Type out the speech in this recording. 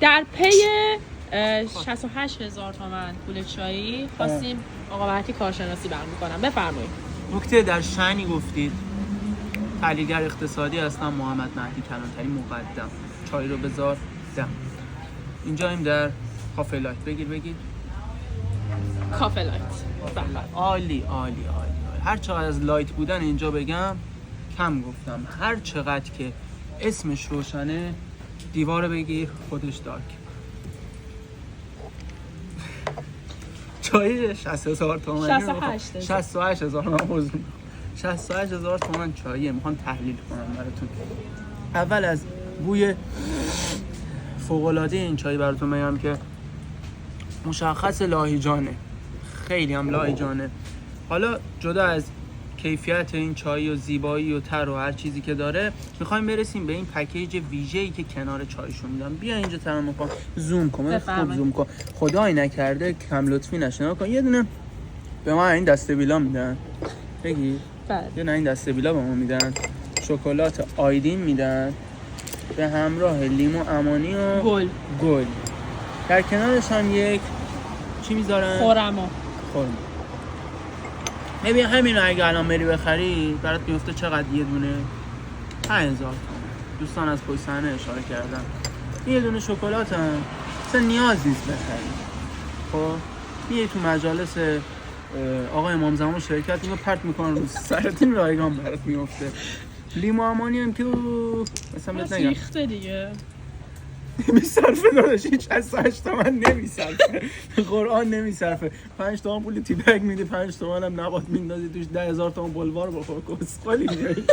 در پی 68,000 تومان پول چایی خواستیم آقا مهدی کارشناسی برمی‌کنم. بفرمایید. نکته در شأنی گفتید. تحلیلگر اقتصادی هستم، محمد مهدی کلانتری مقدم. چای رو بذار دم. اینجاییم در کافه لایت. بگیر کافه لایت. عالی. هر چقدر از لایت بودن اینجا بگم کم گفتم. هر چقدر که اسمش روشنه دیوار بگیر خودش دارک. چای 60,000 تومانی 68,000 تومان 68,000 تومان چاییه. میخوام تحلیل کنم براتون. اول از بوی فوق‌العاده این چای براتون میگم که مشخص لاهیجانه، خیلی هم لاهیجانه. حالا جدا از کیفیت این چای و زیبایی و تر و هر چیزی که داره، میخوایم برسیم به این پکیج ویژه‌ای که کنار چایشون میدم. بیا اینجا تمام کن، زوم کن، خوب زوم کن، خدای نکرده کم لطفی نشه. کن یه دونه به ما این دسته بیلا میدن، بگی یه نه این دسته بیلا به ما میدن، شکلات آیدین میدن به همراه لیمو امانی و گل. در کنارش هم یک چی میذارن؟ خرما. ببین همین رو اگه الان بری بخری برات میفته چقدر؟ یه دونه 5,000 تومان. دوستان از پشت صحنه اشاره کردن یه دونه شکلات هم اصلا نیاز نیست بخری. خب میای تو مجالس آقای امام زمان شرکت اینو پرت میکنن رو سرت، این رایگان برات میفته. لیمو امانی هم که مثلا بهت نگم ریخته دیگه نمیصرفه داداش، هیچ از 8 تومن نمیصرفه، قرآن نمیصرفه. 5 تومن پول تی بگ میدی، 5 تومن هم نبات میندازی توش، 10,000 تومن بلوار بخور کسخالی میاری.